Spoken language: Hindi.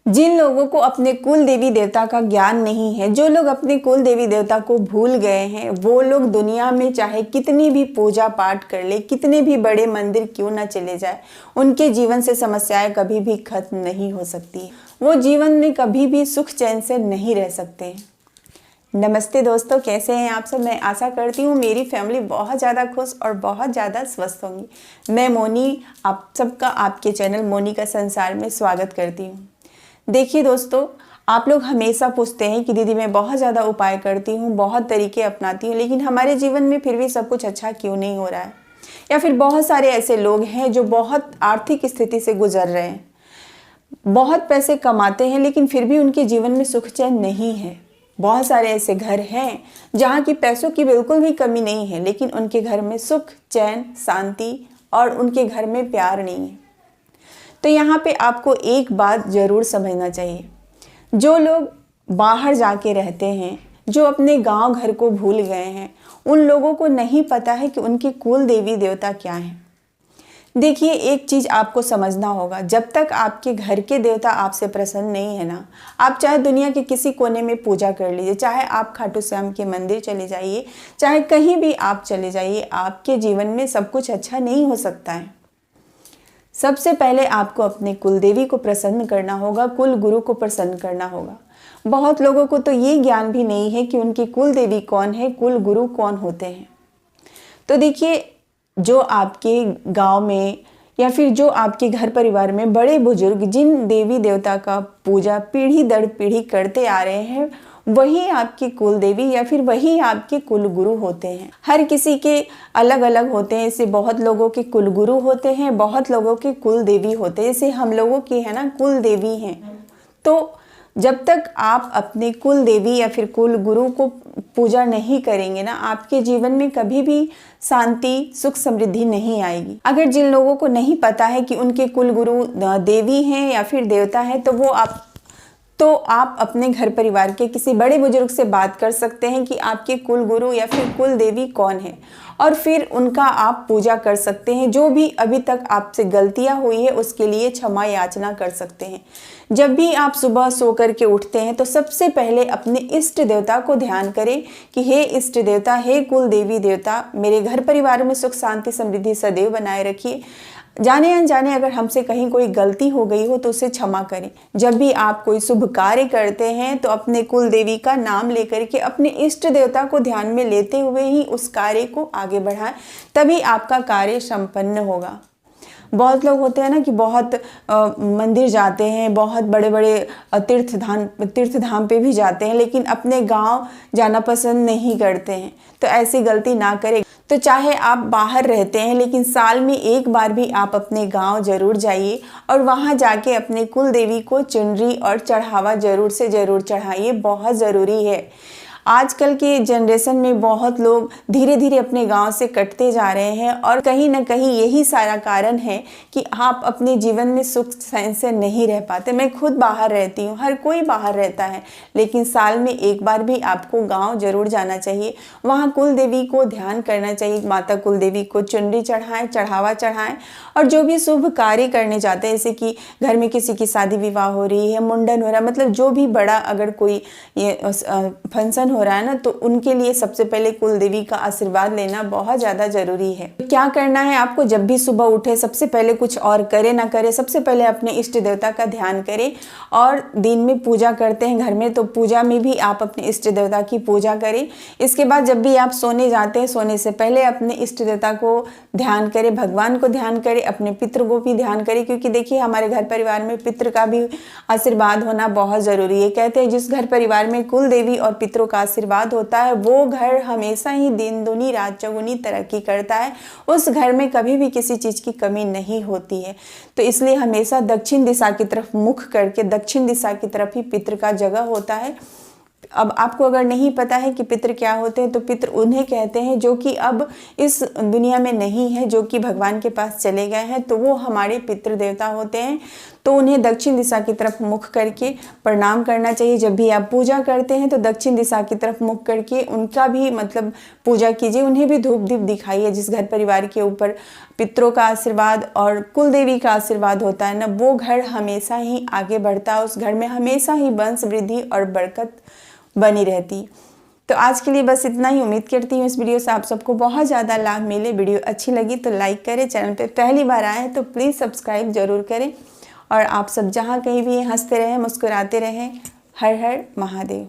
जिन लोगों को अपने कुल देवी देवता का ज्ञान नहीं है, जो लोग अपने कुल देवी देवता को भूल गए हैं, वो लोग दुनिया में चाहे कितनी भी पूजा पाठ कर ले, कितने भी बड़े मंदिर क्यों ना चले जाए, उनके जीवन से समस्याएं कभी भी खत्म नहीं हो सकती। वो जीवन में कभी भी सुख चैन से नहीं रह सकते। नमस्ते दोस्तों, कैसे हैं आप सब। मैं आशा करती हूँ मेरी फैमिली बहुत ज़्यादा खुश और बहुत ज़्यादा स्वस्थ होंगी। मैं मोनी आप सबका आपके चैनल मोनी का संसार में स्वागत करती हूँ। देखिए दोस्तों, आप लोग हमेशा पूछते हैं कि दीदी मैं बहुत ज़्यादा उपाय करती हूँ, बहुत तरीके अपनाती हूँ, लेकिन हमारे जीवन में फिर भी सब कुछ अच्छा क्यों नहीं हो रहा है। या फिर बहुत सारे ऐसे लोग हैं जो बहुत आर्थिक स्थिति से गुजर रहे हैं, बहुत पैसे कमाते हैं, लेकिन फिर भी उनके जीवन में सुख चैन नहीं है। बहुत सारे ऐसे घर हैं जहाँ की पैसों की बिल्कुल भी कमी नहीं है, लेकिन उनके घर में सुख चैन शांति और उनके घर में प्यार नहीं है। तो यहाँ पे आपको एक बात ज़रूर समझना चाहिए। जो लोग बाहर जाके रहते हैं, जो अपने गांव घर को भूल गए हैं, उन लोगों को नहीं पता है कि उनकी कुल देवी देवता क्या है। देखिए, एक चीज़ आपको समझना होगा, जब तक आपके घर के देवता आपसे प्रसन्न नहीं है ना, आप चाहे दुनिया के किसी कोने में पूजा कर लीजिए, चाहे आप खाटू श्याम के मंदिर चले जाइए, चाहे कहीं भी आप चले जाइए, आपके जीवन में सब कुछ अच्छा नहीं हो सकता है। सबसे पहले आपको अपने कुल देवी को प्रसन्न करना होगा, कुल गुरु को प्रसन्न करना होगा। बहुत लोगों को तो ये ज्ञान भी नहीं है कि उनकी कुल देवी कौन है, कुल गुरु कौन होते हैं। तो देखिए, जो आपके गांव में या फिर जो आपके घर परिवार में बड़े बुजुर्ग जिन देवी देवता का पूजा पीढ़ी दर पीढ़ी करते आ रहे हैं, वही आपकी कुल देवी या फिर वही आपके कुल गुरु होते हैं। हर किसी के अलग अलग होते हैं। जैसे बहुत लोगों के कुल गुरु होते हैं, बहुत लोगों के कुल देवी होते हैं। जैसे हम लोगों की है ना कुल देवी हैं। तो जब तक आप अपने कुल देवी या फिर कुल गुरु को पूजा नहीं करेंगे ना, आपके जीवन में कभी भी शांति सुख समृद्धि नहीं आएगी। अगर जिन लोगों को नहीं पता है कि उनके कुल गुरु देवी हैं या फिर देवता है, तो आप अपने घर परिवार के किसी बड़े बुजुर्ग से बात कर सकते हैं कि आपके कुल गुरु या फिर कुल देवी कौन है, और फिर उनका आप पूजा कर सकते हैं। जो भी अभी तक आपसे गलतियां हुई है उसके लिए क्षमा याचना कर सकते हैं। जब भी आप सुबह सो कर के उठते हैं तो सबसे पहले अपने इष्ट देवता को ध्यान करें कि हे इष्ट देवता, हे कुल देवी देवता, मेरे घर परिवार में सुख शांति समृद्धि सदैव बनाए रखिए। जाने अनजाने अगर हमसे कहीं कोई गलती हो गई हो तो उसे क्षमा करें। जब भी आप कोई शुभ कार्य करते हैं तो अपने कुल देवी का नाम लेकर के अपने इष्ट देवता को ध्यान में लेते हुए ही उस कार्य को आगे बढ़ाएं, तभी आपका कार्य संपन्न होगा। बहुत लोग होते हैं ना कि बहुत मंदिर जाते हैं, बहुत बड़े बड़े तीर्थ धाम पे भी जाते हैं, लेकिन अपने गांव जाना पसंद नहीं करते हैं। तो ऐसी गलती ना करें। तो चाहे आप बाहर रहते हैं, लेकिन साल में एक बार भी आप अपने गांव जरूर जाइए और वहां जाके अपने कुल देवी को चुनरी और चढ़ावा जरूर से जरूर चढ़ाइए। बहुत ज़रूरी है। आजकल के जनरेशन में बहुत लोग धीरे धीरे अपने गांव से कटते जा रहे हैं, और कहीं ना कहीं यही सारा कारण है कि आप अपने जीवन में सुख चैन से नहीं रह पाते। मैं खुद बाहर रहती हूँ, हर कोई बाहर रहता है, लेकिन साल में एक बार भी आपको गांव जरूर जाना चाहिए। वहाँ कुल देवी को ध्यान करना चाहिए। माता कुल देवी को चुनरी चढ़ाएं, चढ़ावा चढ़ाएं, और जो भी शुभ कार्य करने जाते हैं, जैसे कि घर में किसी की शादी विवाह हो रही है, मुंडन हो रहा है, मतलब जो भी बड़ा अगर कोई ये फंक्शन हो रहा है ना, तो उनके लिए सबसे पहले कुल देवी का आशीर्वाद लेना बहुत ज़्यादा जरूरी है। क्या करना है आपको, जब भी सुबह उठे सबसे पहले कुछ और करे ना करे, सबसे पहले अपने इष्ट देवता का ध्यान करें। और दिन में पूजा करते हैं घर में, तो पूजा में भी आप अपने इष्ट देवता की पूजा करें। इसके बाद जब भी आप सोने जाते हैं, सोने से पहले अपने इष्ट देवता को ध्यान करें, भगवान को ध्यान करें, अपने पितृ को भी ध्यान करें। क्योंकि देखिए, हमारे घर परिवार में पितृ का भी आशीर्वाद होना बहुत ज़रूरी है। कहते हैं जिस घर परिवार में कुल देवी और पितरों का आशीर्वाद होता है, वो घर हमेशा ही दिन दूनी रात चौगुनी तरक्की करता है। उस घर में कभी भी किसी चीज़ की कमी नहीं होती है। तो इसलिए हमेशा दक्षिण दिशा की तरफ मुख करके, दक्षिण दिशा की तरफ ही पितृ का जगह होता है। अब आपको अगर नहीं पता है कि पितृ क्या होते हैं, तो पितृ उन्हें कहते हैं जो कि अब इस दुनिया में नहीं है, जो कि भगवान के पास चले गए हैं, तो वो हमारे पितृ देवता होते हैं। तो उन्हें दक्षिण दिशा की तरफ मुख करके प्रणाम करना चाहिए। जब भी आप पूजा करते हैं तो दक्षिण दिशा की तरफ मुख करके उनका भी मतलब पूजा कीजिए, उन्हें भी धूप दीप दिखाइए। जिस घर परिवार के ऊपर पितरों का आशीर्वाद और कुल देवी का आशीर्वाद होता है ना, वो घर हमेशा ही आगे बढ़ता है, उस घर में हमेशा ही वंश वृद्धि और बरकत बनी रहती। तो आज के लिए बस इतना ही। उम्मीद करती हूँ इस वीडियो से आप सबको बहुत ज़्यादा लाभ मिले। वीडियो अच्छी लगी तो लाइक करें, चैनल पे पहली बार आए हैं तो प्लीज़ सब्सक्राइब जरूर करें। और आप सब जहाँ कहीं भी हंसते रहें, मुस्कुराते रहें। हर हर महादेव।